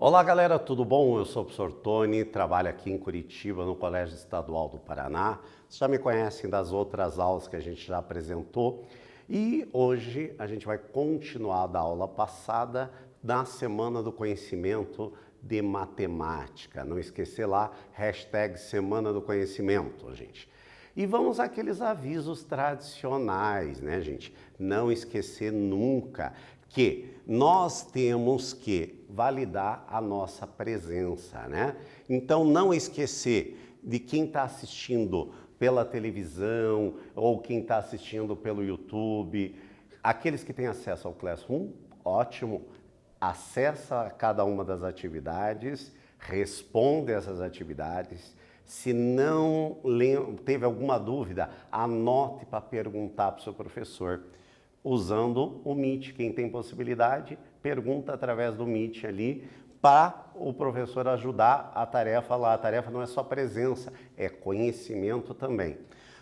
Olá galera, tudo bom? Eu sou o professor Tony, trabalho aqui em Curitiba, no Colégio Estadual do Paraná. Vocês já me conhecem das outras aulas que a gente já apresentou e hoje a gente vai continuar da aula passada na Semana do Conhecimento de Matemática. Não esquecer lá, hashtag Semana do Conhecimento, gente. E vamos àqueles avisos tradicionais, né, gente? Não esquecer nunca que nós temos que validar a nossa presença, né? Então, não esquecer de quem está assistindo pela televisão ou quem está assistindo pelo YouTube. Aqueles que têm acesso ao Classroom, ótimo, acessa cada uma das atividades, responde essas atividades. Se não teve alguma dúvida, anote para perguntar para o seu professor. Usando o Meet, quem tem possibilidade, pergunta através do Meet ali para o professor ajudar a tarefa lá. A tarefa não é só presença, é conhecimento também.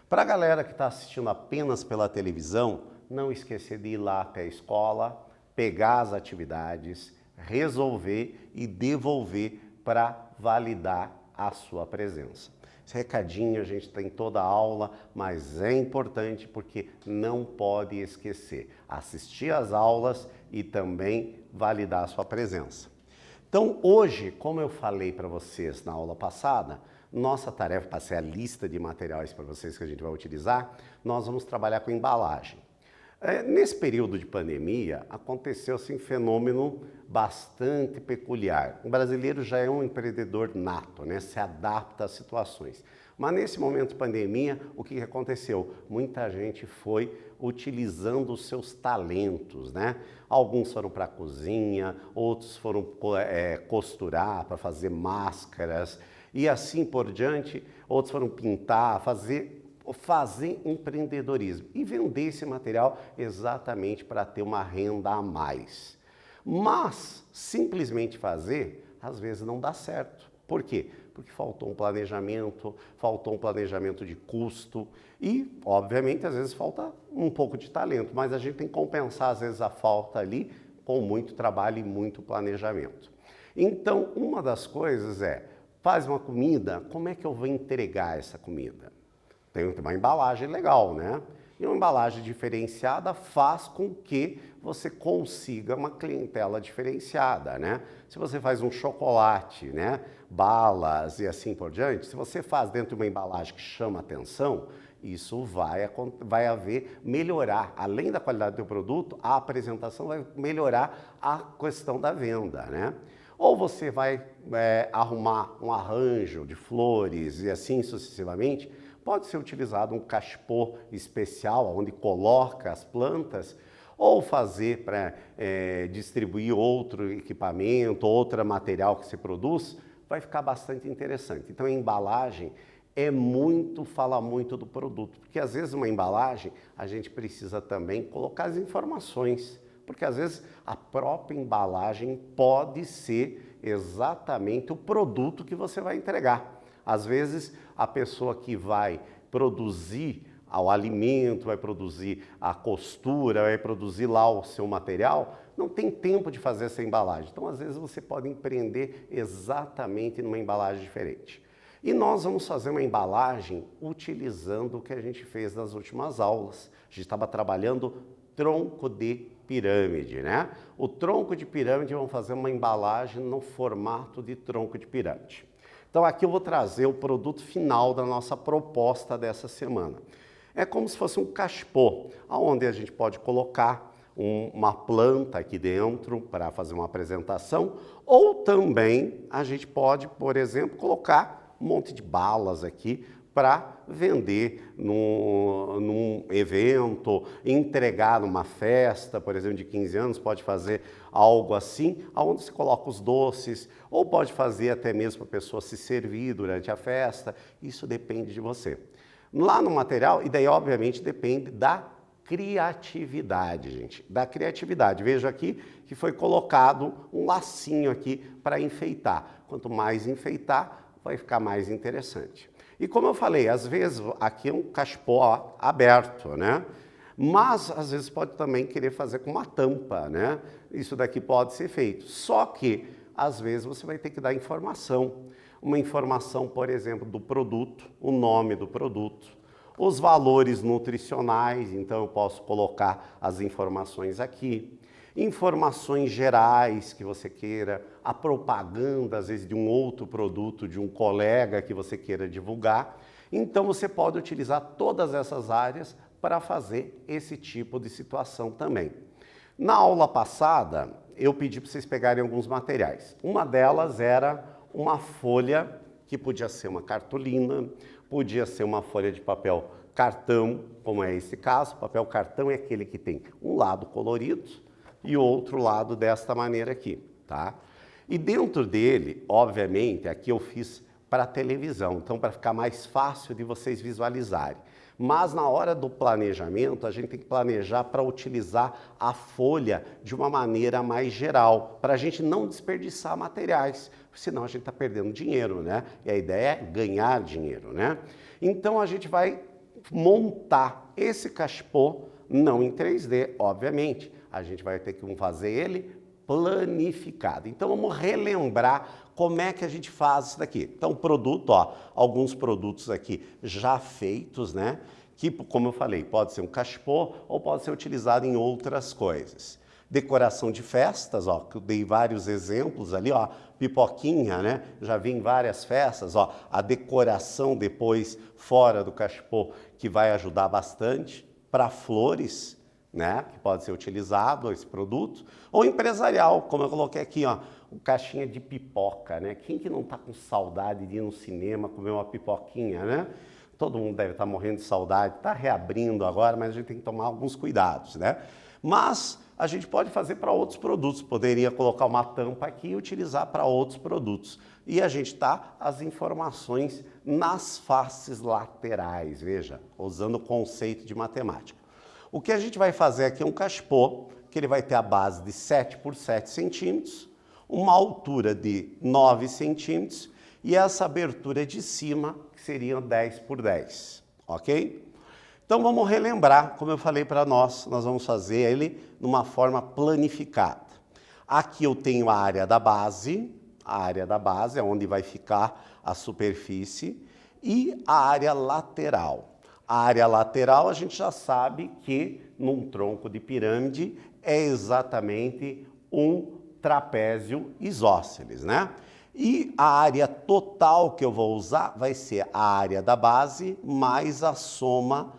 Para a galera que está assistindo apenas pela televisão, não esquecer de ir lá até a escola, pegar as atividades, resolver e devolver para validar a sua presença. Esse recadinho a gente tem toda a aula, mas é importante porque não pode esquecer. Assistir às aulas e também validar a sua presença. Então, hoje, como eu falei para vocês na aula passada, nossa tarefa, passei a lista de materiais para vocês que a gente vai utilizar, nós vamos trabalhar com embalagem. Nesse período de pandemia, aconteceu assim, um fenômeno bastante peculiar. O brasileiro já é um empreendedor nato, né? Se adapta às situações. Mas nesse momento de pandemia, o que aconteceu? Muita gente foi utilizando os seus talentos, né? Alguns foram para a cozinha, outros foram costurar para fazer máscaras e assim por diante. Outros foram pintar, fazer empreendedorismo e vender esse material exatamente para ter uma renda a mais. Mas simplesmente fazer, às vezes não dá certo. Por quê? Porque faltou um planejamento de custo e, obviamente, às vezes falta um pouco de talento, mas a gente tem que compensar, às vezes, a falta ali com muito trabalho e muito planejamento. Então, uma das coisas é, faz uma comida, como é que eu vou entregar essa comida? Tem uma embalagem legal, né? E uma embalagem diferenciada faz com que você consiga uma clientela diferenciada, né? Se você faz um chocolate, né? Balas e assim por diante, se você faz dentro de uma embalagem que chama atenção, isso vai melhorar, além da qualidade do produto, a apresentação vai melhorar a questão da venda, né? Ou você vai arrumar um arranjo de flores e assim sucessivamente. Pode ser utilizado um cachepô especial, onde coloca as plantas, ou fazer para distribuir outro equipamento, outro material que se produz, vai ficar bastante interessante. Então, a embalagem fala muito do produto, porque às vezes uma embalagem a gente precisa também colocar as informações, porque às vezes a própria embalagem pode ser exatamente o produto que você vai entregar. Às vezes, a pessoa que vai produzir o alimento, vai produzir a costura, vai produzir lá o seu material, não tem tempo de fazer essa embalagem. Então, às vezes, você pode empreender exatamente numa embalagem diferente. E nós vamos fazer uma embalagem utilizando o que a gente fez nas últimas aulas. A gente estava trabalhando tronco de pirâmide, né? O tronco de pirâmide, vamos fazer uma embalagem no formato de tronco de pirâmide. Então, aqui eu vou trazer o produto final da nossa proposta dessa semana. É como se fosse um cachepô, onde a gente pode colocar uma planta aqui dentro para fazer uma apresentação, ou também a gente pode, por exemplo, colocar um monte de balas aqui para vender num evento, entregar numa festa, por exemplo, de 15 anos, pode fazer algo assim, onde se coloca os doces, ou pode fazer até mesmo para a pessoa se servir durante a festa, isso depende de você. Lá no material, e daí obviamente depende da criatividade, gente, da criatividade. Veja aqui que foi colocado um lacinho aqui para enfeitar. Quanto mais enfeitar, vai ficar mais interessante. E como eu falei, às vezes aqui é um cachepô aberto, né? Mas às vezes pode também querer fazer com uma tampa, né? Isso daqui pode ser feito. Só que às vezes você vai ter que dar informação. Uma informação, por exemplo, do produto, o nome do produto, os valores nutricionais, então eu posso colocar as informações aqui. Informações gerais que você queira, a propaganda, às vezes, de um outro produto, de um colega que você queira divulgar. Então, você pode utilizar todas essas áreas para fazer esse tipo de situação também. Na aula passada, eu pedi para vocês pegarem alguns materiais. Uma delas era uma folha, que podia ser uma cartolina, podia ser uma folha de papel cartão, como é esse caso. Papel cartão é aquele que tem um lado colorido e outro lado desta maneira aqui, tá? E dentro dele, obviamente, aqui eu fiz para televisão, então para ficar mais fácil de vocês visualizarem. Mas na hora do planejamento, a gente tem que planejar para utilizar a folha de uma maneira mais geral, para a gente não desperdiçar materiais, senão a gente está perdendo dinheiro, né? E a ideia é ganhar dinheiro, né? Então a gente vai montar esse cachepô, não em 3D, obviamente. A gente vai ter que fazer ele planificado. Então vamos relembrar como é que a gente faz isso daqui. Então produto, ó, alguns produtos aqui já feitos, né? Que, como eu falei, pode ser um cachepô ou pode ser utilizado em outras coisas. Decoração de festas, ó, que eu dei vários exemplos ali, ó, pipoquinha, né? Já vi em várias festas, ó, a decoração depois fora do cachepô que vai ajudar bastante. Para flores, né, que pode ser utilizado esse produto, ou empresarial, como eu coloquei aqui, ó, uma caixinha de pipoca, né? Quem que não está com saudade de ir no cinema comer uma pipoquinha, né? Todo mundo deve estar morrendo de saudade, está reabrindo agora, mas a gente tem que tomar alguns cuidados, né? Mas a gente pode fazer para outros produtos, poderia colocar uma tampa aqui e utilizar para outros produtos. E a gente tá as informações nas faces laterais, veja, usando o conceito de matemática. O que a gente vai fazer aqui é um cachepô, que ele vai ter a base de 7 por 7 centímetros, uma altura de 9 centímetros e essa abertura de cima, que seriam 10 por 10, ok? Então vamos relembrar, como eu falei para nós vamos fazer ele numa forma planificada. Aqui eu tenho a área da base é onde vai ficar a superfície, e a área lateral. A área lateral a gente já sabe que num tronco de pirâmide é exatamente um trapézio isósceles, né? E a área total que eu vou usar vai ser a área da base mais a soma,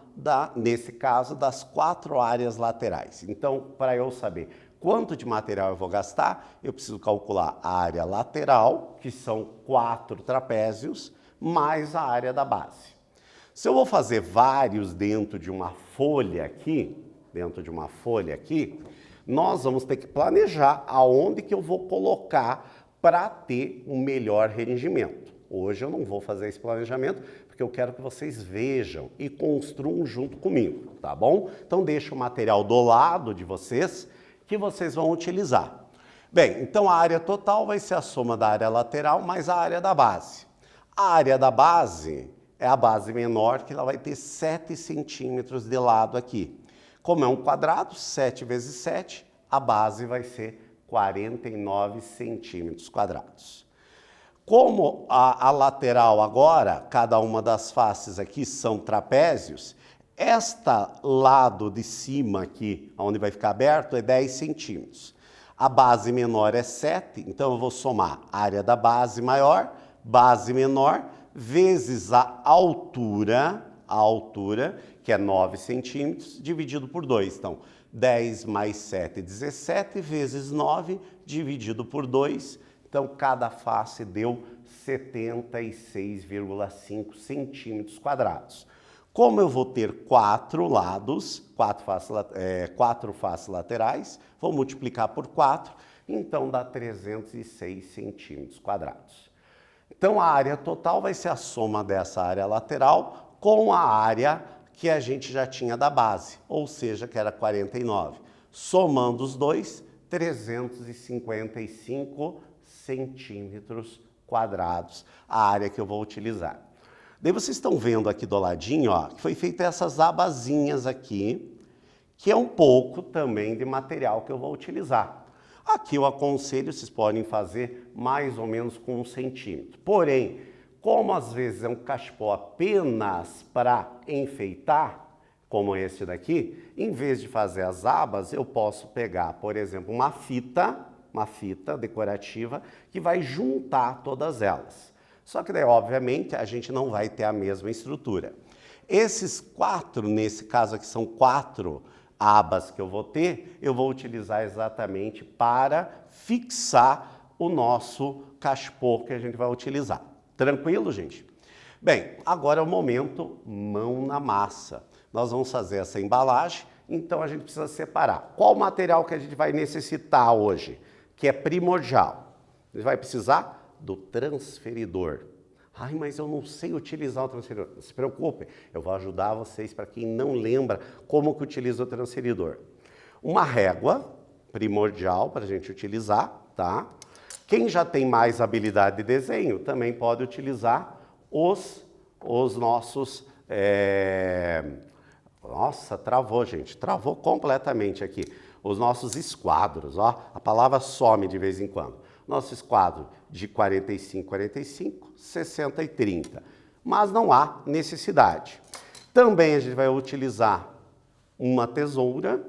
nesse caso, das 4 áreas laterais. Então, para eu saber quanto de material eu vou gastar, eu preciso calcular a área lateral, que são 4 trapézios, mais a área da base. Se eu vou fazer vários dentro de uma folha aqui, nós vamos ter que planejar aonde que eu vou colocar para ter um melhor rendimento. Hoje eu não vou fazer esse planejamento, porque eu quero que vocês vejam e construam junto comigo, tá bom? Então deixa o material do lado de vocês, que vocês vão utilizar. Bem, então a área total vai ser a soma da área lateral mais a área da base. A área da base é a base menor, que ela vai ter 7 centímetros de lado aqui. Como é um quadrado, 7 vezes 7, a base vai ser 49 centímetros quadrados. Como a lateral agora, cada uma das faces aqui são trapézios, esta lado de cima aqui, onde vai ficar aberto, é 10 centímetros. A base menor é 7, então eu vou somar a área da base maior, base menor, vezes a altura, que é 9 centímetros, dividido por 2. Então, 10 mais 7, 17, vezes 9, dividido por 2. Então, cada face deu 76,5 centímetros quadrados. Como eu vou ter 4 lados, 4 faces laterais, vou multiplicar por 4, então dá 306 centímetros quadrados. Então, a área total vai ser a soma dessa área lateral com a área que a gente já tinha da base, ou seja, que era 49. Somando os dois, 355 centímetros quadrados, a área que eu vou utilizar. Daí vocês estão vendo aqui do ladinho, ó, que foi feita essas abazinhas aqui, que é um pouco também de material que eu vou utilizar. Aqui eu aconselho, vocês podem fazer mais ou menos com 1 centímetro. Porém, como às vezes é um cachepô apenas para enfeitar, como esse daqui, em vez de fazer as abas, eu posso pegar, por exemplo, uma fita decorativa que vai juntar todas elas. Só que daí, obviamente, a gente não vai ter a mesma estrutura. Esses 4, nesse caso aqui são 4 abas que eu vou ter, eu vou utilizar exatamente para fixar o nosso cachepô que a gente vai utilizar. Tranquilo, gente? Bem, agora é o momento mão na massa. Nós vamos fazer essa embalagem, então a gente precisa separar. Qual material que a gente vai necessitar hoje, que é primordial? A gente vai precisar do transferidor. Ai, mas eu não sei utilizar o transferidor. Não se preocupe, eu vou ajudar vocês para quem não lembra como que utiliza o transferidor. Uma régua primordial para a gente utilizar, tá? Quem já tem mais habilidade de desenho também pode utilizar os nossos... Nossa, travou, gente. Travou completamente aqui. Os nossos esquadros, ó. A palavra some de vez em quando. Nosso esquadro de 45, 45, 60 e 30. Mas não há necessidade. Também a gente vai utilizar uma tesoura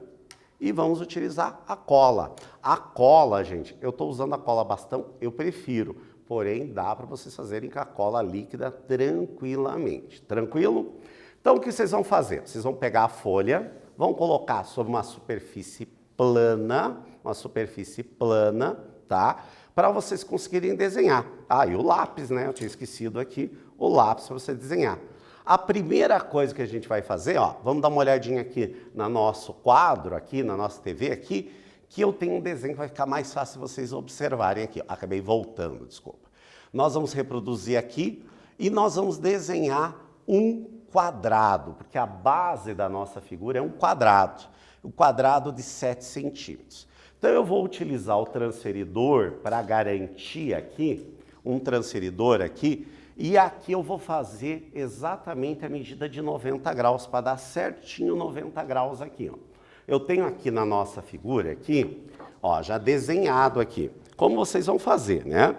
e vamos utilizar a cola. A cola, gente, eu estou usando a cola bastão, eu prefiro. Porém, dá para vocês fazerem com a cola líquida tranquilamente. Tranquilo? Então, o que vocês vão fazer? Vocês vão pegar a folha, vão colocar sobre uma superfície plana, tá? Para vocês conseguirem desenhar. Ah, e o lápis, né? Eu tinha esquecido aqui o lápis para você desenhar. A primeira coisa que a gente vai fazer, ó, vamos dar uma olhadinha aqui no nosso quadro, aqui na nossa TV, aqui, que eu tenho um desenho que vai ficar mais fácil vocês observarem aqui. Acabei voltando, desculpa. Nós vamos reproduzir aqui e nós vamos desenhar um quadrado, porque a base da nossa figura é um quadrado de 7 centímetros. Então eu vou utilizar o transferidor para garantir aqui, um transferidor aqui, e aqui eu vou fazer exatamente a medida de 90 graus, para dar certinho 90 graus aqui, ó. Eu tenho aqui na nossa figura aqui, ó, já desenhado aqui. Como vocês vão fazer, né?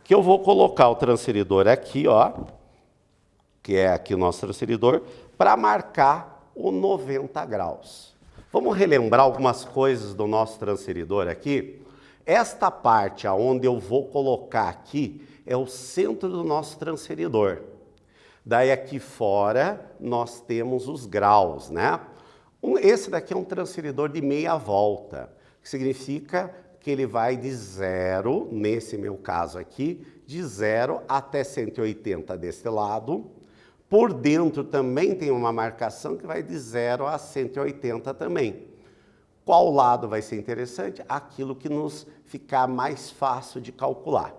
Que eu vou colocar o transferidor aqui, ó, que é aqui o nosso transferidor, para marcar o 90 graus. Vamos relembrar algumas coisas do nosso transferidor aqui? Esta parte onde eu vou colocar aqui é o centro do nosso transferidor. Daí aqui fora nós temos os graus, né? Esse daqui é um transferidor de meia volta, que significa que ele vai de 0, nesse meu caso aqui, de 0 até 180 desse lado. Por dentro também tem uma marcação que vai de 0 a 180 também. Qual lado vai ser interessante? Aquilo que nos ficar mais fácil de calcular.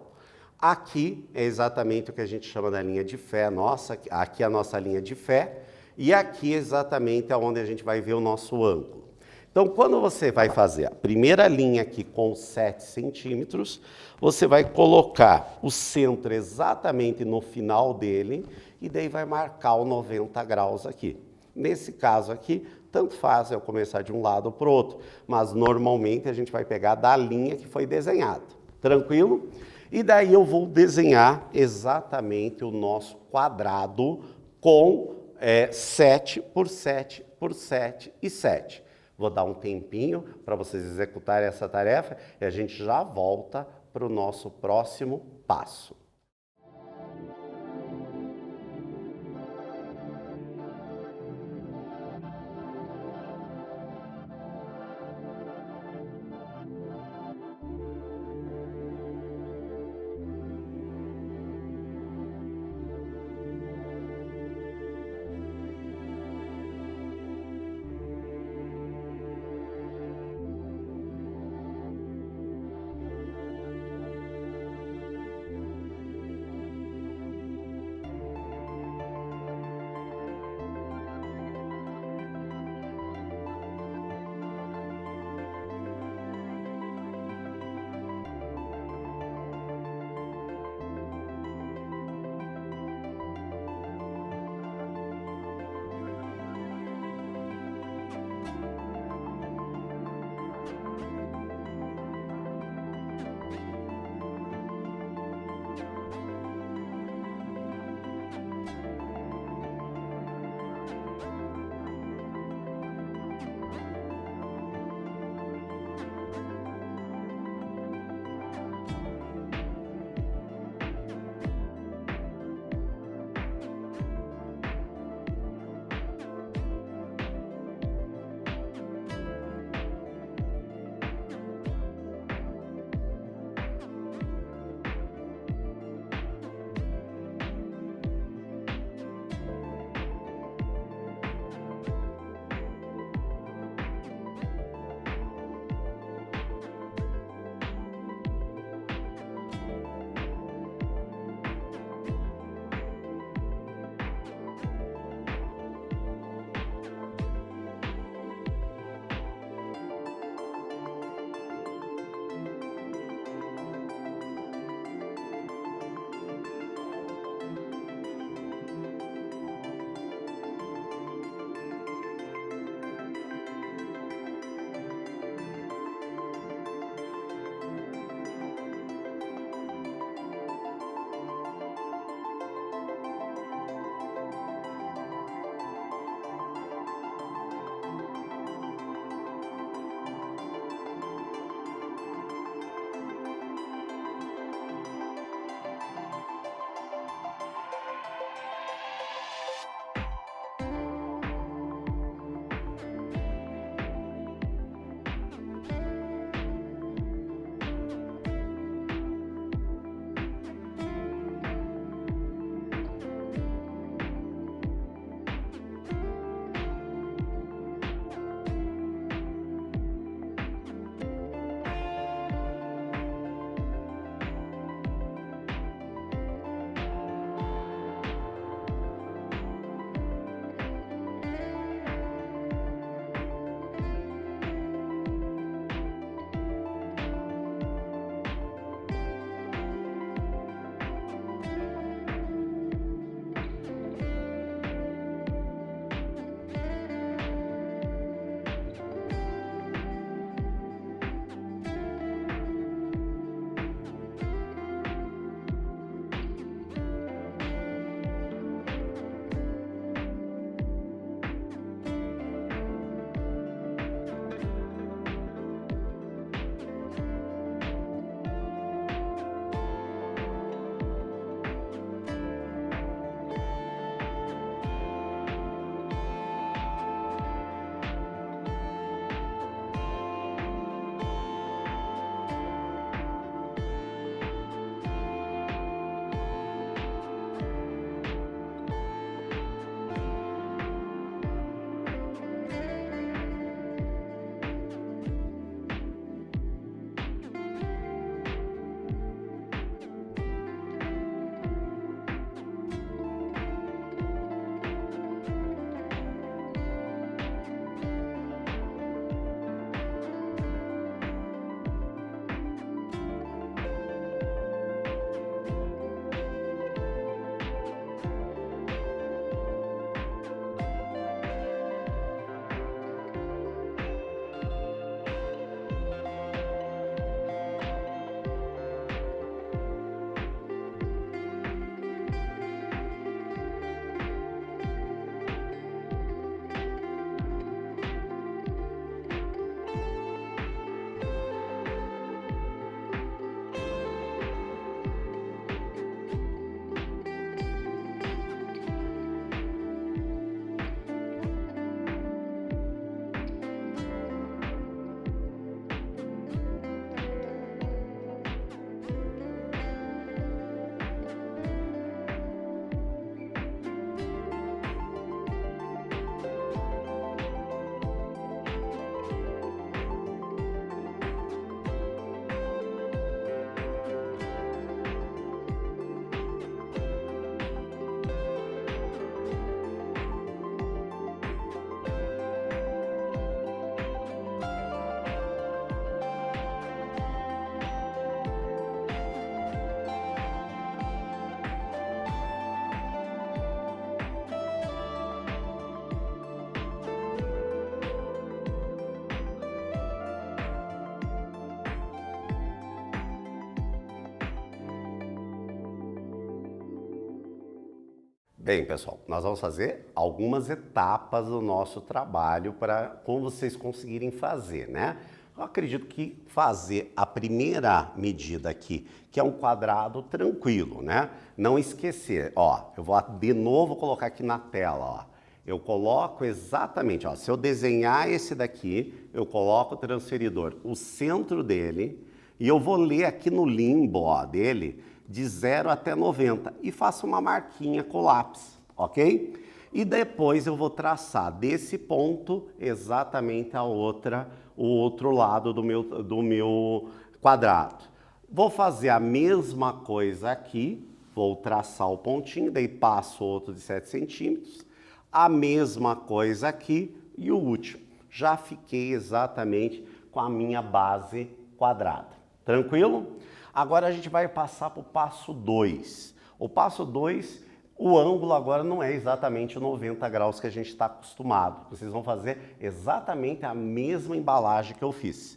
Aqui é exatamente o que a gente chama da linha de fé nossa, aqui é a nossa linha de fé, e aqui exatamente é onde a gente vai ver o nosso ângulo. Então, quando você vai fazer a primeira linha aqui com 7 centímetros, você vai colocar o centro exatamente no final dele, e daí vai marcar o 90 graus aqui. Nesse caso aqui, tanto faz eu começar de um lado para o outro, mas normalmente a gente vai pegar da linha que foi desenhada. Tranquilo? E daí eu vou desenhar exatamente o nosso quadrado com 7 por 7 por 7 e 7. Vou dar um tempinho para vocês executarem essa tarefa e a gente já volta para o nosso próximo passo. Bem, pessoal, nós vamos fazer algumas etapas do nosso trabalho para como vocês conseguirem fazer, né? Eu acredito que fazer a primeira medida aqui, que é um quadrado tranquilo, né? Não esquecer, ó, eu vou de novo colocar aqui na tela, ó. Eu coloco exatamente, ó, se eu desenhar esse daqui, eu coloco o transferidor, o centro dele, e eu vou ler aqui no limbo, ó, dele, de 0 até 90 e faço uma marquinha com lápis, ok? E depois eu vou traçar desse ponto exatamente o outro lado do meu quadrado. Vou fazer a mesma coisa aqui, vou traçar o pontinho, daí passo outro de 7 centímetros, a mesma coisa aqui e o último. Já fiquei exatamente com a minha base quadrada. Tranquilo? Agora a gente vai passar para o passo 2. O passo 2, o ângulo agora não é exatamente 90 graus que a gente está acostumado. Vocês vão fazer exatamente a mesma embalagem que eu fiz.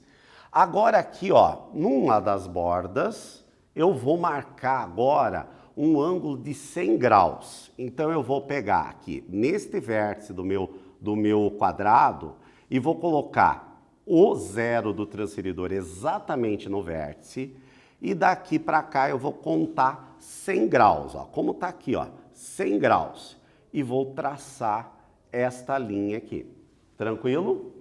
Agora aqui, ó, numa das bordas, eu vou marcar agora um ângulo de 100 graus. Então eu vou pegar aqui neste vértice do meu quadrado e vou colocar o zero do transferidor exatamente no vértice. E daqui para cá eu vou contar 100 graus, ó, como está aqui, ó, 100 graus. E vou traçar esta linha aqui. Tranquilo?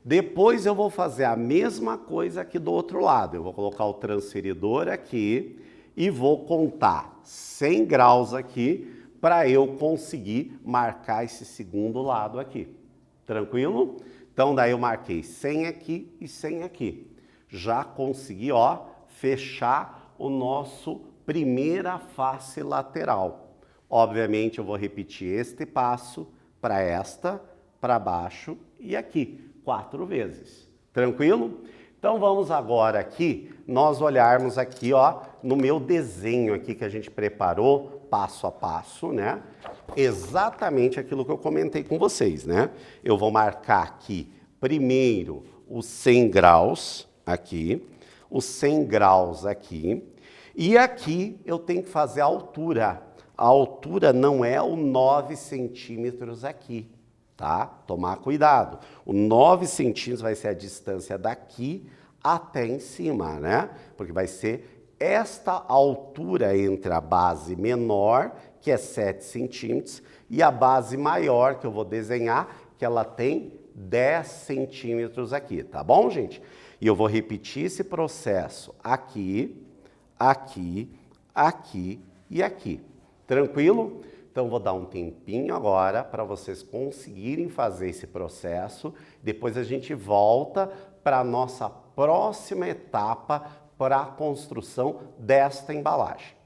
Depois eu vou fazer a mesma coisa aqui do outro lado. Eu vou colocar o transferidor aqui e vou contar 100 graus aqui para eu conseguir marcar esse segundo lado aqui. Tranquilo? Então daí eu marquei 100 aqui e 100 aqui. Já consegui, ó, fechar o nosso primeira face lateral. Obviamente eu vou repetir este passo para esta, para baixo e aqui, 4 vezes. Tranquilo? Então vamos agora aqui, nós olharmos aqui, ó, no meu desenho aqui que a gente preparou, passo a passo, né? Exatamente aquilo que eu comentei com vocês, né? Eu vou marcar aqui, primeiro, os 100 graus aqui, os 100 graus aqui, e aqui eu tenho que fazer a altura. A altura não é o 9 centímetros aqui, tá? Tomar cuidado. O 9 centímetros vai ser a distância daqui até em cima, né? Porque vai ser esta altura entre a base menor, que é 7 centímetros, e a base maior, que eu vou desenhar, que ela tem 10 centímetros aqui, tá bom, gente? E eu vou repetir esse processo aqui, aqui, aqui e aqui. Tranquilo? Então, vou dar um tempinho agora para vocês conseguirem fazer esse processo. Depois a gente volta para a nossa próxima etapa para a construção desta embalagem.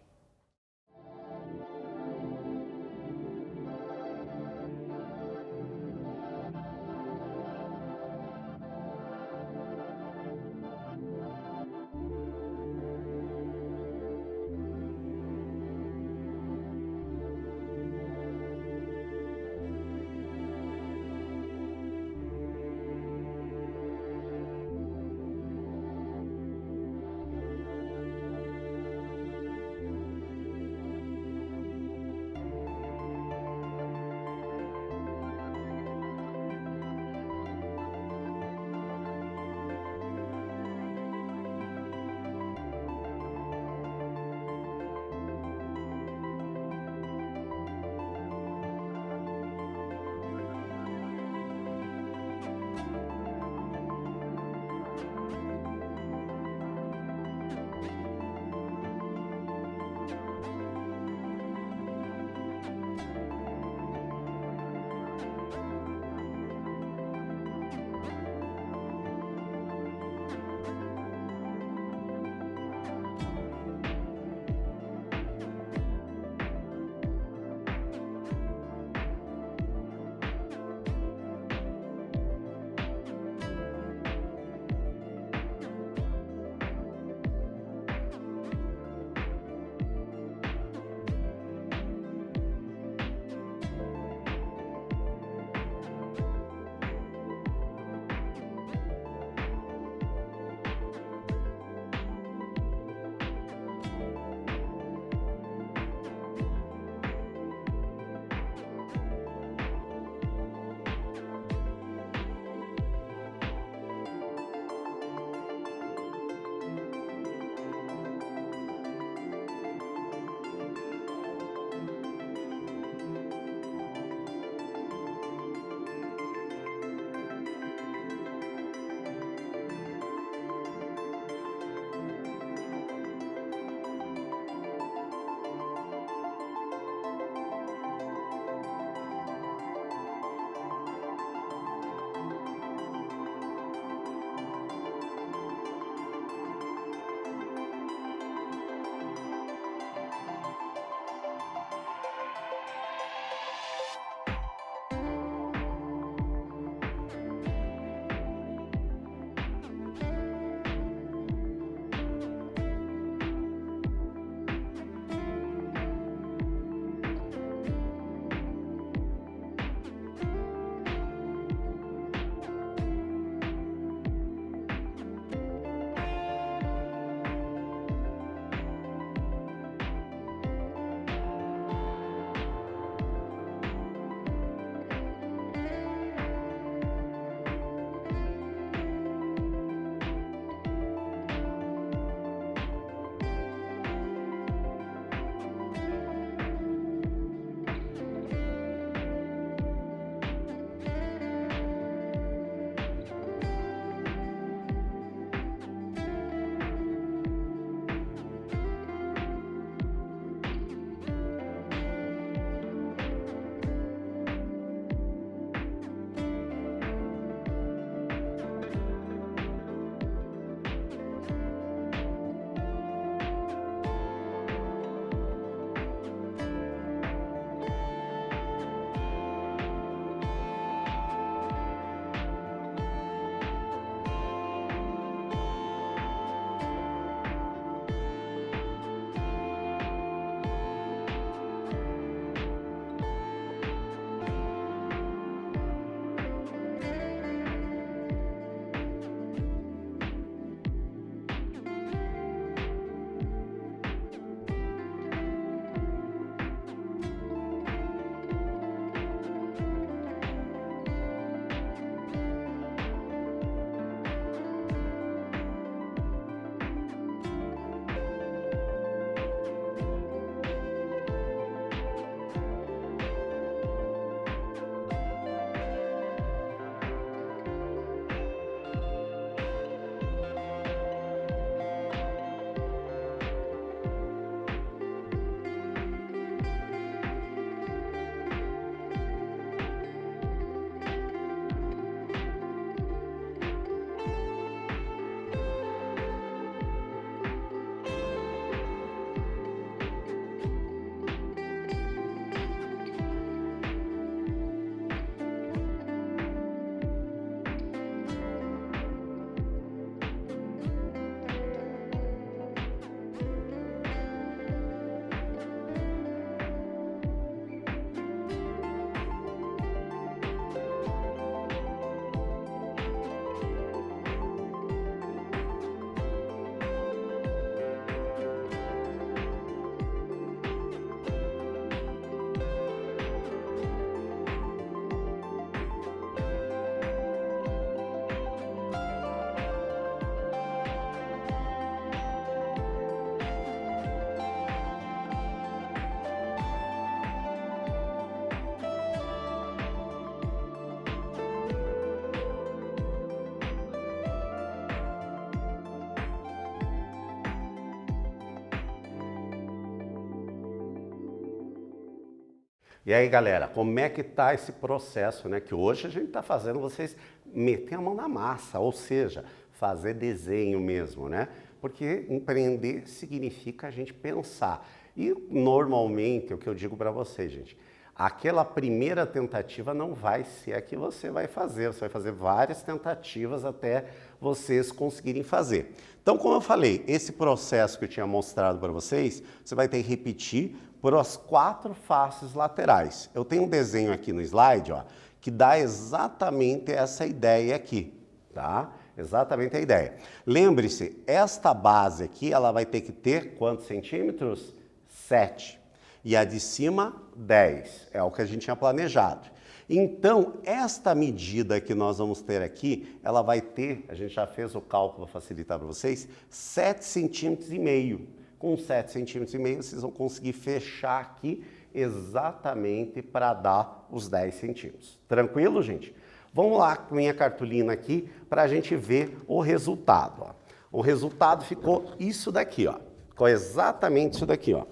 E aí, galera, como é que está esse processo, né? Que hoje a gente está fazendo vocês meter a mão na massa, ou seja, fazer desenho mesmo, né? Porque empreender significa a gente pensar. E normalmente, o que eu digo para vocês, gente, aquela primeira tentativa não vai ser a que você vai fazer várias tentativas até vocês conseguirem fazer. Então, como eu falei, esse processo que eu tinha mostrado para vocês, você vai ter que repetir por as 4 faces laterais. Eu tenho um desenho aqui no slide, ó, que dá exatamente essa ideia aqui, tá? Exatamente a ideia. Lembre-se, esta base aqui, ela vai ter que ter quantos centímetros? 7. E a de cima, 10. É o que a gente tinha planejado. Então, esta medida que nós vamos ter aqui, ela vai ter, a gente já fez o cálculo para facilitar para vocês, 7,5 centímetros. Com 7,5 centímetros, vocês vão conseguir fechar aqui exatamente para dar os 10 centímetros. Tranquilo, gente? Vamos lá com minha cartolina aqui para a gente ver o resultado. Ó. O resultado ficou isso daqui, ó. Ficou exatamente isso daqui, ó.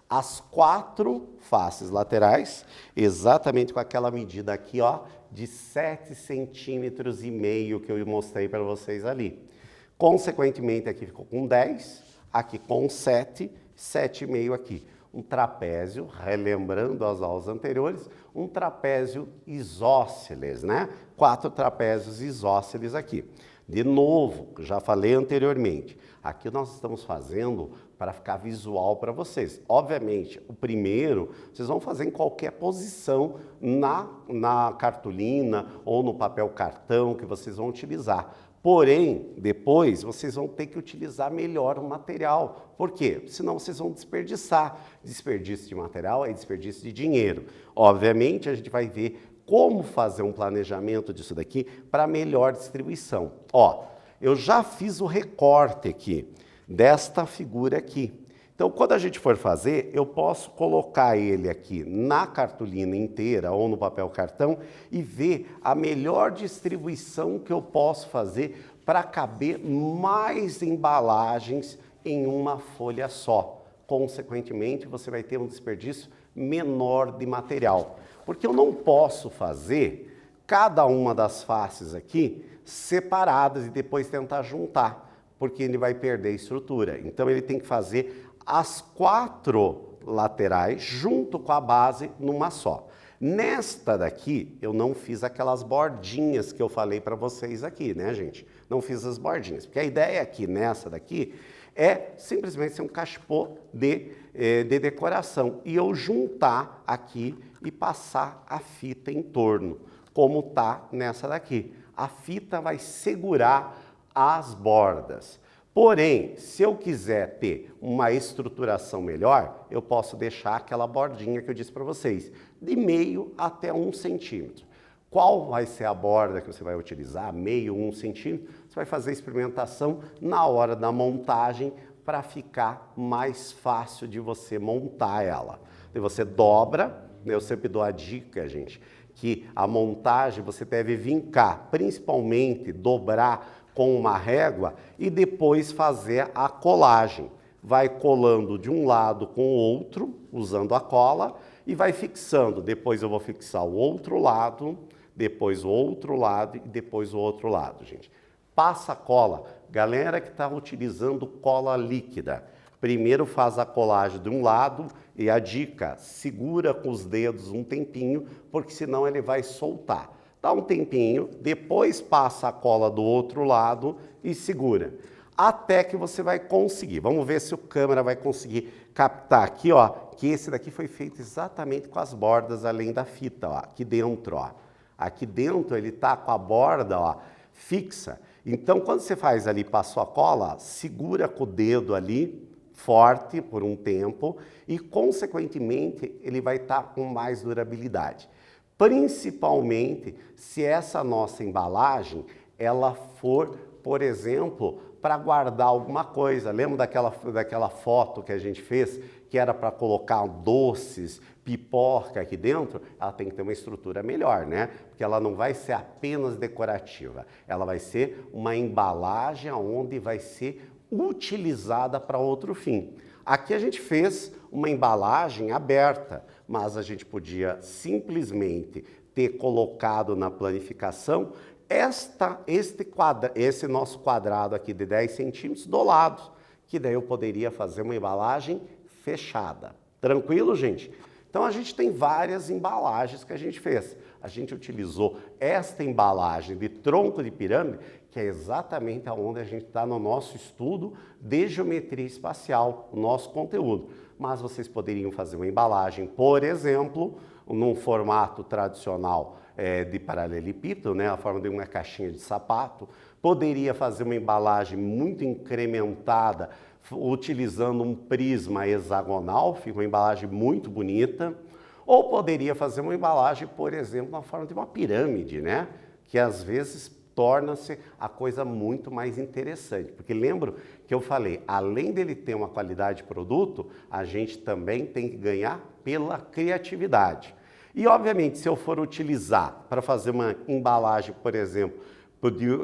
As 4 faces laterais, exatamente com aquela medida aqui, ó, de 7,5 centímetros que eu mostrei para vocês ali. Consequentemente, aqui ficou com 10, aqui com 7, 7,5 aqui. Um trapézio, relembrando as aulas anteriores, um trapézio isósceles, né? 4 trapézios isósceles aqui. De novo, já falei anteriormente, aqui nós estamos fazendo para ficar visual para vocês. Obviamente, o primeiro, vocês vão fazer em qualquer posição na cartolina ou no papel cartão que vocês vão utilizar. Porém, depois, vocês vão ter que utilizar melhor o material. Por quê? Senão vocês vão desperdiçar. Desperdício de material é desperdício de dinheiro. Obviamente, a gente vai ver como fazer um planejamento disso daqui para melhor distribuição. Ó, eu já fiz o recorte aqui desta figura aqui. Então, quando a gente for fazer, eu posso colocar ele aqui na cartolina inteira ou no papel cartão e ver a melhor distribuição que eu posso fazer para caber mais embalagens em uma folha só. Consequentemente, você vai ter um desperdício menor de material. Porque eu não posso fazer cada uma das faces aqui separadas e depois tentar juntar, porque ele vai perder estrutura. Então, ele tem que fazer as 4 laterais junto com a base numa só. Nesta daqui, eu não fiz aquelas bordinhas que eu falei para vocês aqui, né, gente? Não fiz as bordinhas, porque a ideia aqui, nessa daqui, é simplesmente ser um cachepô de decoração. E eu juntar aqui e passar a fita em torno, como tá nessa daqui. A fita vai segurar as bordas. Porém, se eu quiser ter uma estruturação melhor, eu posso deixar aquela bordinha que eu disse para vocês, de meio até 1 centímetro. Qual vai ser a borda que você vai utilizar? Meio, 1 centímetro? Você vai fazer a experimentação na hora da montagem para ficar mais fácil de você montar ela. E você dobra, eu sempre dou a dica, gente, que a montagem você deve vincar, principalmente dobrar com uma régua e depois fazer a colagem. Vai colando de um lado com o outro, usando a cola, e vai fixando. Depois eu vou fixar o outro lado, depois o outro lado e depois o outro lado, gente. Passa a cola. Galera que está utilizando cola líquida, primeiro faz a colagem de um lado e a dica, segura com os dedos um tempinho, porque senão ele vai soltar. Dá um tempinho, depois passa a cola do outro lado e segura. Até que você vai conseguir. Vamos ver se o câmera vai conseguir captar aqui, ó, que esse daqui foi feito exatamente com as bordas além da fita, ó, aqui dentro, ó. Aqui dentro ele tá com a borda, ó, fixa. Então, quando você faz ali, passou a cola, segura com o dedo ali, forte por um tempo e, consequentemente, ele vai estar com mais durabilidade. Principalmente se essa nossa embalagem, ela for, por exemplo, para guardar alguma coisa. Lembra daquela foto que a gente fez, que era para colocar doces, pipoca aqui dentro? Ela tem que ter uma estrutura melhor, né? Porque ela não vai ser apenas decorativa. Ela vai ser uma embalagem onde vai ser utilizada para outro fim. Aqui a gente fez uma embalagem aberta, mas a gente podia simplesmente ter colocado na planificação esse nosso quadrado aqui de 10 centímetros do lado, que daí eu poderia fazer uma embalagem fechada. Tranquilo, gente? Então a gente tem várias embalagens que a gente fez. A gente utilizou esta embalagem de tronco de pirâmide, que é exatamente onde a gente está no nosso estudo de geometria espacial, o nosso conteúdo. Mas vocês poderiam fazer uma embalagem, por exemplo, num formato tradicional de paralelepípedo, né, a forma de uma caixinha de sapato. Poderia fazer uma embalagem muito incrementada, utilizando um prisma hexagonal, fica uma embalagem muito bonita. Ou poderia fazer uma embalagem, por exemplo, na forma de uma pirâmide, né, que às vezes torna-se a coisa muito mais interessante. Porque lembro que eu falei, além dele ter uma qualidade de produto, a gente também tem que ganhar pela criatividade. E, obviamente, se eu for utilizar para fazer uma embalagem, por exemplo,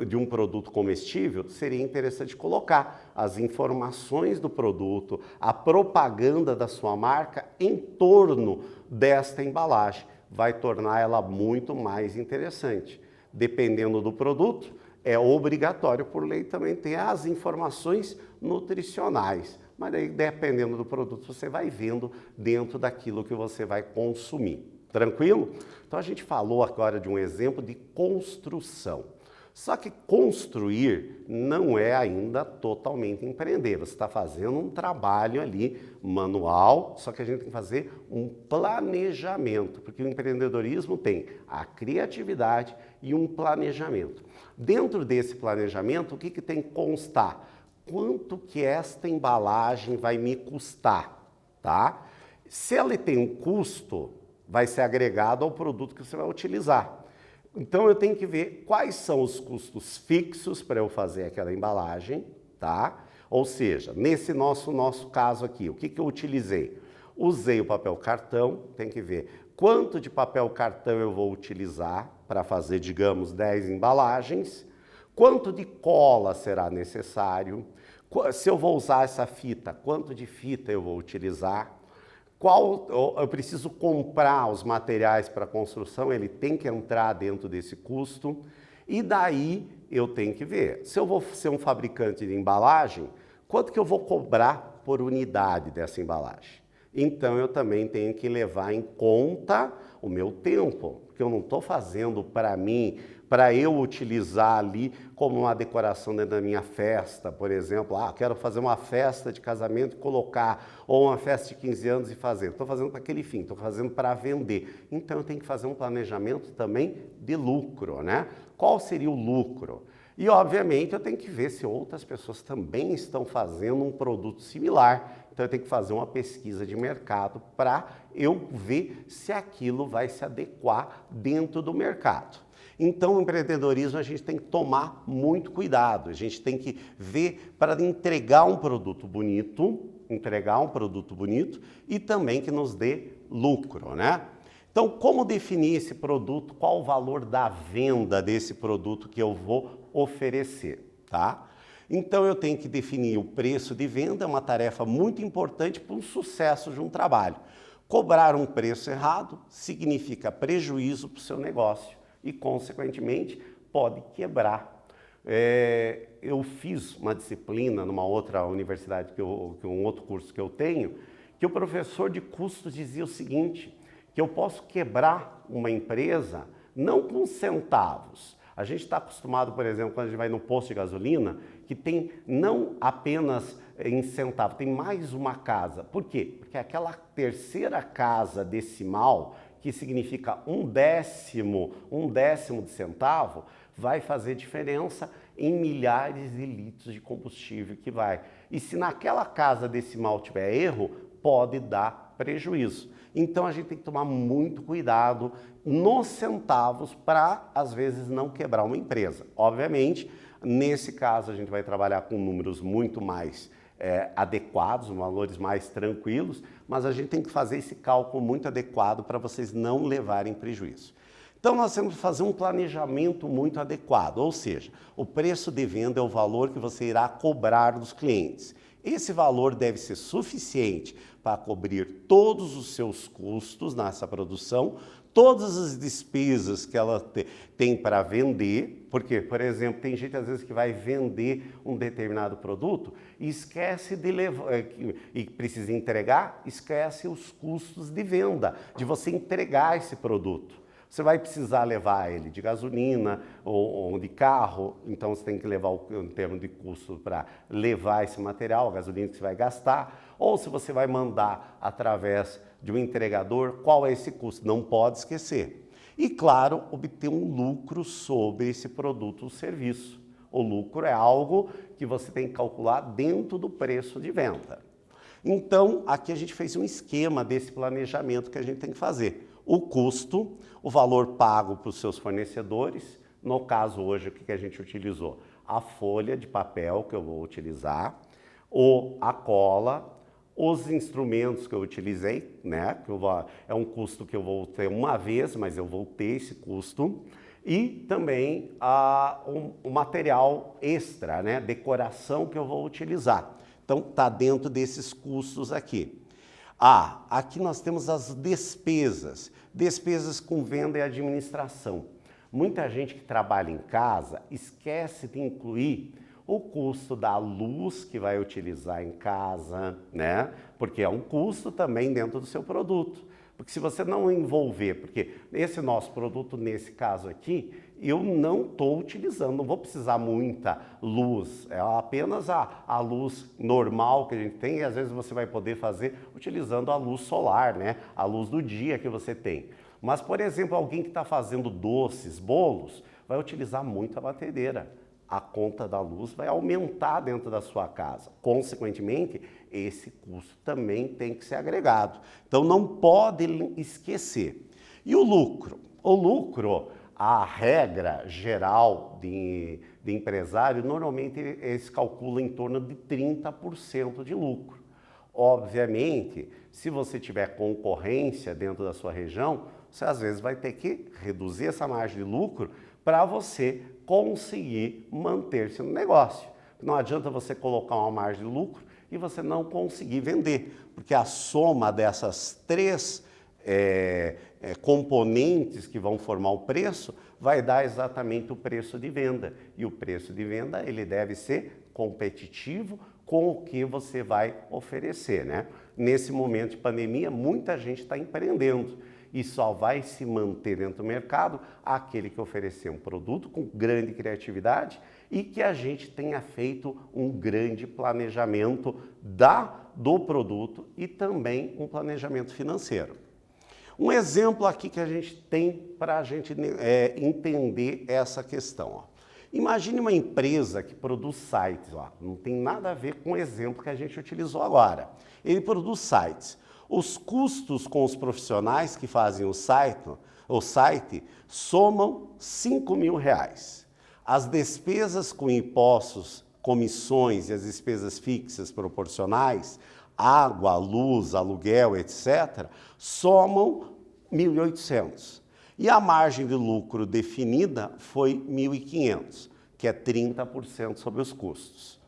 de um produto comestível, seria interessante colocar as informações do produto, a propaganda da sua marca em torno desta embalagem. Vai tornar ela muito mais interessante. Dependendo do produto, é obrigatório por lei também ter as informações nutricionais. Mas aí, dependendo do produto, você vai vendo dentro daquilo que você vai consumir. Tranquilo? Então a gente falou agora de um exemplo de construção. Só que construir não é ainda totalmente empreender. Você está fazendo um trabalho ali manual, só que a gente tem que fazer um planejamento, porque o empreendedorismo tem a criatividade e um planejamento. Dentro desse planejamento, o que tem que constar? Quanto que esta embalagem vai me custar, tá? Se ela tem um custo, vai ser agregado ao produto que você vai utilizar. Então eu tenho que ver quais são os custos fixos para eu fazer aquela embalagem, tá? Ou seja, nesse nosso caso aqui, o que eu utilizei? Usei o papel cartão, tem que ver quanto de papel cartão eu vou utilizar para fazer, digamos, 10 embalagens, quanto de cola será necessário, se eu vou usar essa fita, quanto de fita eu vou utilizar, eu preciso comprar os materiais para construção, ele tem que entrar dentro desse custo, e daí eu tenho que ver, se eu vou ser um fabricante de embalagem, quanto que eu vou cobrar por unidade dessa embalagem? Então eu também tenho que levar em conta o meu tempo, porque eu não estou fazendo para mim, para eu utilizar ali como uma decoração dentro da minha festa, por exemplo, quero fazer uma festa de casamento e colocar, ou uma festa de 15 anos e fazer. Estou fazendo para aquele fim, estou fazendo para vender. Então eu tenho que fazer um planejamento também de lucro, né? Qual seria o lucro? E, obviamente, eu tenho que ver se outras pessoas também estão fazendo um produto similar. Então, eu tenho que fazer uma pesquisa de mercado para eu ver se aquilo vai se adequar dentro do mercado. Então, o empreendedorismo a gente tem que tomar muito cuidado. A gente tem que ver para entregar um produto bonito e também que nos dê lucro, né? Então, como definir esse produto? Qual o valor da venda desse produto que eu vou oferecer, tá? Então, eu tenho que definir o preço de venda, é uma tarefa muito importante para o sucesso de um trabalho. Cobrar um preço errado significa prejuízo para o seu negócio e, consequentemente, pode quebrar. Eu fiz uma disciplina numa outra universidade, um outro curso que eu tenho, que o professor de custos dizia o seguinte, que eu posso quebrar uma empresa não com centavos. A gente está acostumado, por exemplo, quando a gente vai no posto de gasolina, que tem não apenas em centavo, tem mais uma casa. Por quê? Porque aquela terceira casa decimal, que significa um décimo de centavo, vai fazer diferença em milhares de litros de combustível que vai. E se naquela casa decimal tiver erro, pode dar prejuízo. Então, a gente tem que tomar muito cuidado nos centavos para, às vezes, não quebrar uma empresa. Obviamente, nesse caso, a gente vai trabalhar com números muito mais adequados, valores mais tranquilos, mas a gente tem que fazer esse cálculo muito adequado para vocês não levarem prejuízo. Então, nós temos que fazer um planejamento muito adequado, ou seja, o preço de venda é o valor que você irá cobrar dos clientes. Esse valor deve ser suficiente para cobrir todos os seus custos nessa produção, todas as despesas que ela tem para vender, porque, por exemplo, tem gente às vezes que vai vender um determinado produto e esquece de levar, e precisa entregar, esquece os custos de venda, de você entregar esse produto. Você vai precisar levar ele de gasolina ou de carro, então você tem que levar em termos de custo para levar esse material, a gasolina que você vai gastar, ou se você vai mandar através de um entregador, qual é esse custo? Não pode esquecer. E, claro, obter um lucro sobre esse produto ou serviço. O lucro é algo que você tem que calcular dentro do preço de venda. Então, aqui a gente fez um esquema desse planejamento que a gente tem que fazer. O custo, o valor pago para os seus fornecedores, no caso hoje o que a gente utilizou? A folha de papel que eu vou utilizar, a cola, os instrumentos que eu utilizei, né? É um custo que eu vou ter uma vez, mas eu vou ter esse custo, e também o material extra, né? Decoração que eu vou utilizar. Então, está dentro desses custos aqui. Aqui nós temos as despesas. Despesas com venda e administração. Muita gente que trabalha em casa esquece de incluir o custo da luz que vai utilizar em casa, né? Porque é um custo também dentro do seu produto. Porque se você não envolver, porque esse nosso produto, nesse caso aqui, eu não estou utilizando, não vou precisar muita luz, é apenas a luz normal que a gente tem, e às vezes você vai poder fazer utilizando a luz solar, né? A luz do dia que você tem. Mas, por exemplo, alguém que está fazendo doces, bolos, vai utilizar muito a batedeira. A conta da luz vai aumentar dentro da sua casa. Consequentemente, esse custo também tem que ser agregado. Então, não pode esquecer. E o lucro? O lucro, a regra geral de empresário, normalmente eles calculam em torno de 30% de lucro. Obviamente, se você tiver concorrência dentro da sua região, você às vezes vai ter que reduzir essa margem de lucro para você conseguir manter-se no negócio. Não adianta você colocar uma margem de lucro e você não conseguir vender, porque a soma dessas três componentes que vão formar o preço vai dar exatamente o preço de venda. E o preço de venda ele deve ser competitivo com o que você vai oferecer, né? Nesse momento de pandemia, muita gente está empreendendo e só vai se manter dentro do mercado aquele que oferecer um produto com grande criatividade e que a gente tenha feito um grande planejamento do produto e também um planejamento financeiro. Um exemplo aqui que a gente tem para a gente entender essa questão. Imagine uma empresa que produz sites, não tem nada a ver com o exemplo que a gente utilizou agora. Ele produz sites. Os custos com os profissionais que fazem o site somam R$5.000. As despesas com impostos, comissões e as despesas fixas proporcionais, água, luz, aluguel, etc., somam 1.800. E a margem de lucro definida foi 1.500, que é 30% sobre os custos.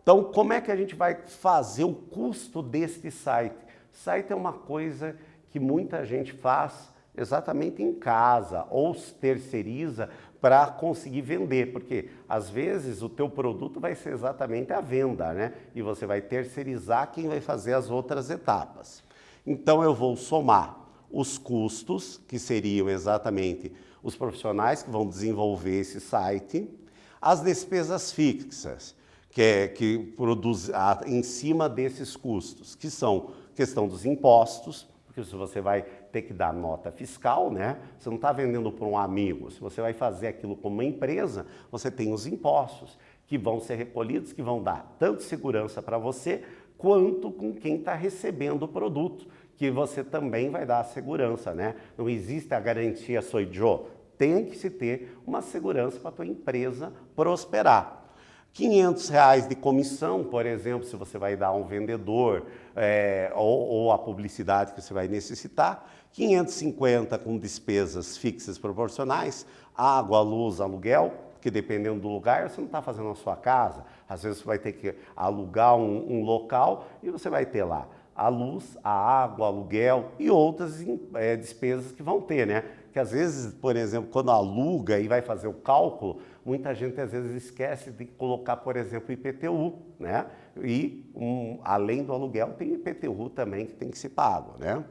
Então, como é que a gente vai fazer o custo deste site? Site é uma coisa que muita gente faz exatamente em casa ou terceiriza para conseguir vender, porque às vezes o teu produto vai ser exatamente a venda, né? E você vai terceirizar quem vai fazer as outras etapas. Então eu vou somar os custos, que seriam exatamente os profissionais que vão desenvolver esse site, as despesas fixas, que produz em cima desses custos, que são questão dos impostos, porque se você vai ter que dar nota fiscal, né? Você não está vendendo para um amigo. Se você vai fazer aquilo como uma empresa, você tem os impostos que vão ser recolhidos, que vão dar tanto segurança para você, quanto com quem está recebendo o produto, que você também vai dar a segurança, né? Não existe a garantia sou Joe. Tem que se ter uma segurança para a tua empresa prosperar. R$500 de comissão, por exemplo, se você vai dar a um vendedor ou a publicidade que você vai necessitar, 550 com despesas fixas proporcionais, água, luz, aluguel, porque dependendo do lugar, você não está fazendo na sua casa. Às vezes você vai ter que alugar um local e você vai ter lá a luz, a água, o aluguel e outras despesas que vão ter, né? Que às vezes, por exemplo, quando aluga e vai fazer o cálculo, muita gente às vezes esquece de colocar, por exemplo, o IPTU, né? E além do aluguel, tem o IPTU também que tem que ser pago, né?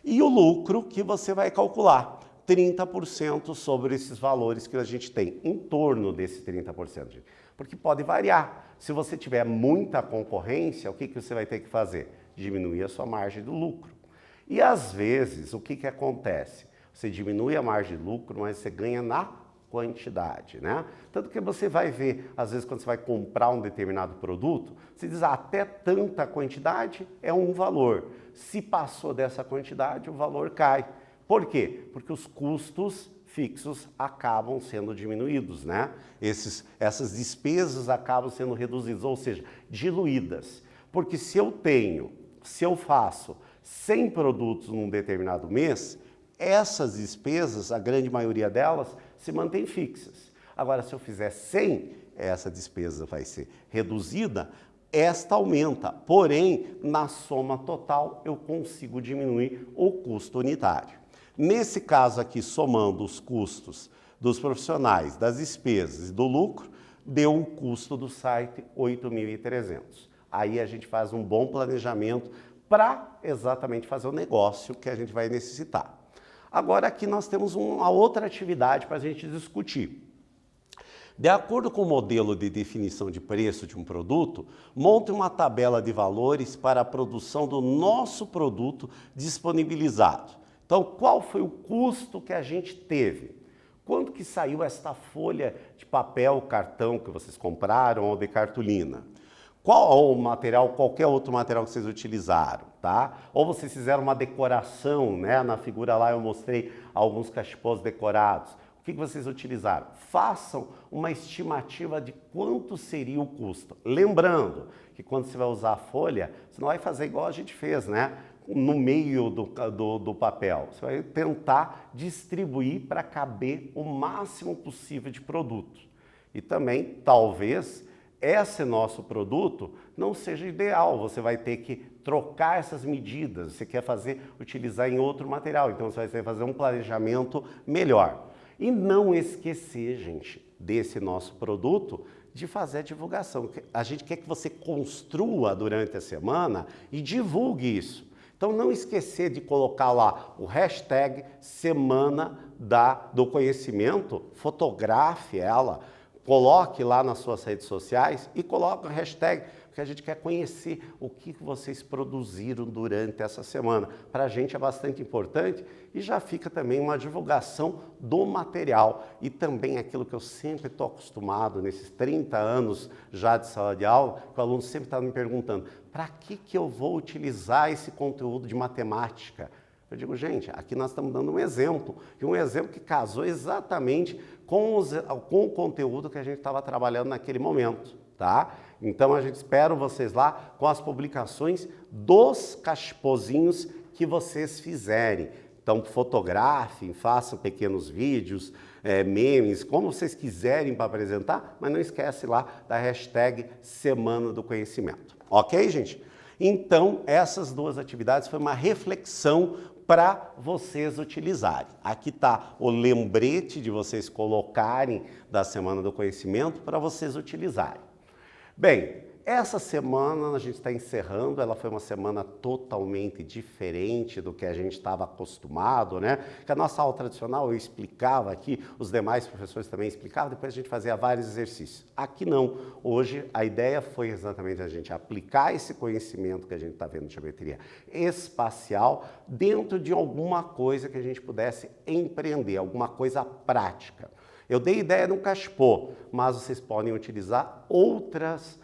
E o lucro que você vai calcular, 30% sobre esses valores que a gente tem, em torno desse 30%, porque pode variar. Se você tiver muita concorrência, o que você vai ter que fazer? Diminuir a sua margem do lucro. E às vezes, o que acontece? Você diminui a margem de lucro, mas você ganha na quantidade, né? Tanto que você vai ver, às vezes, quando você vai comprar um determinado produto, você diz, até tanta quantidade é um valor. Se passou dessa quantidade, o valor cai. Por quê? Porque os custos fixos acabam sendo diminuídos, né? Essas despesas acabam sendo reduzidas, ou seja, diluídas. Porque se eu faço 100 produtos num determinado mês, essas despesas, a grande maioria delas, se mantém fixas. Agora, se eu fizer 100, essa despesa vai ser reduzida, esta aumenta. Porém, na soma total, eu consigo diminuir o custo unitário. Nesse caso aqui, somando os custos dos profissionais, das despesas e do lucro, deu um custo do site R$ 8.300. Aí a gente faz um bom planejamento para exatamente fazer o negócio que a gente vai necessitar. Agora aqui nós temos uma outra atividade para a gente discutir. De acordo com o modelo de definição de preço de um produto, monte uma tabela de valores para a produção do nosso produto disponibilizado. Então, qual foi o custo que a gente teve? Quanto que saiu esta folha de papel, cartão que vocês compraram ou de cartolina? Qual o material, qualquer outro material que vocês utilizaram, tá? Ou vocês fizeram uma decoração, né? Na figura lá eu mostrei alguns cachepôs decorados. O que vocês utilizaram? Façam uma estimativa de quanto seria o custo. Lembrando que quando você vai usar a folha, você não vai fazer igual a gente fez, né? No meio do papel. Você vai tentar distribuir para caber o máximo possível de produto. E também, talvez, esse nosso produto não seja ideal, você vai ter que trocar essas medidas, você quer utilizar em outro material, então você vai ter que fazer um planejamento melhor. E não esquecer, gente, desse nosso produto, de fazer a divulgação. A gente quer que você construa durante a semana e divulgue isso. Então não esquecer de colocar lá o hashtag Semana do Conhecimento, fotografe ela, coloque lá nas suas redes sociais e coloque o hashtag, porque a gente quer conhecer o que vocês produziram durante essa semana. Para a gente é bastante importante e já fica também uma divulgação do material. E também aquilo que eu sempre estou acostumado, nesses 30 anos já de sala de aula, que o aluno sempre está me perguntando, para que eu vou utilizar esse conteúdo de matemática? Eu digo, gente, aqui nós estamos dando um exemplo, e um exemplo que casou exatamente com o conteúdo que a gente estava trabalhando naquele momento, tá? Então, a gente espera vocês lá com as publicações dos cachepôzinhos que vocês fizerem. Então, fotografem, façam pequenos vídeos, memes, como vocês quiserem para apresentar, mas não esquece lá da hashtag Semana do Conhecimento. Ok, gente? Então, essas duas atividades foi uma reflexão para vocês utilizarem. Aqui está o lembrete de vocês colocarem da Semana do Conhecimento para vocês utilizarem. Bem, essa semana a gente está encerrando, ela foi uma semana totalmente diferente do que a gente estava acostumado, né? Que a nossa aula tradicional eu explicava aqui, os demais professores também explicavam, depois a gente fazia vários exercícios. Aqui não, hoje a ideia foi exatamente a gente aplicar esse conhecimento que a gente está vendo de geometria espacial dentro de alguma coisa que a gente pudesse empreender, alguma coisa prática. Eu dei ideia de um cachepô, mas vocês podem utilizar outras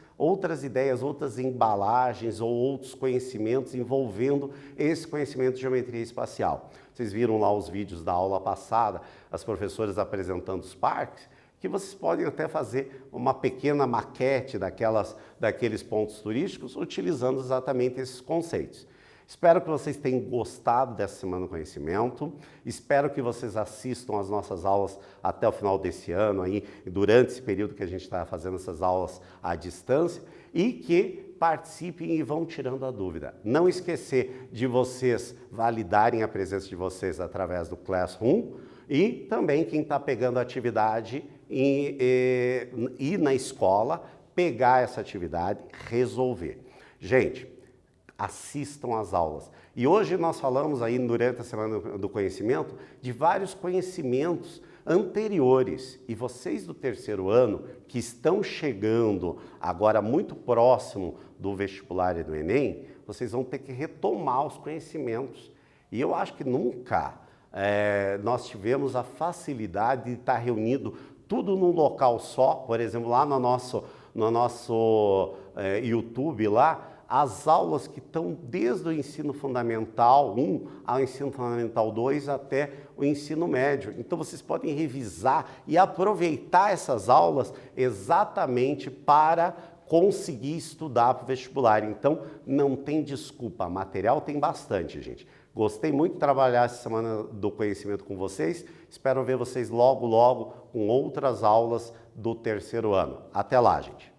ideias, outras embalagens ou outros conhecimentos envolvendo esse conhecimento de geometria espacial. Vocês viram lá os vídeos da aula passada, as professoras apresentando os parques, que vocês podem até fazer uma pequena maquete daqueles pontos turísticos utilizando exatamente esses conceitos. Espero que vocês tenham gostado dessa Semana do Conhecimento, espero que vocês assistam às nossas aulas até o final desse ano, aí, durante esse período que a gente está fazendo essas aulas à distância, e que participem e vão tirando a dúvida. Não esquecer de vocês validarem a presença de vocês através do Classroom e também quem está pegando a atividade e na escola, pegar essa atividade, resolver. Gente, assistam às aulas. E hoje nós falamos aí durante a Semana do Conhecimento de vários conhecimentos anteriores, e vocês do terceiro ano que estão chegando agora muito próximo do vestibular e do Enem, vocês vão ter que retomar os conhecimentos. E eu acho que nunca nós tivemos a facilidade de estar reunido tudo num local só, por exemplo, lá no nosso YouTube lá, as aulas que estão desde o ensino fundamental 1 ao ensino fundamental 2 até o ensino médio. Então vocês podem revisar e aproveitar essas aulas exatamente para conseguir estudar para o vestibular. Então não tem desculpa, material tem bastante, gente. Gostei muito de trabalhar essa Semana do Conhecimento com vocês. Espero ver vocês logo, logo com outras aulas do terceiro ano. Até lá, gente!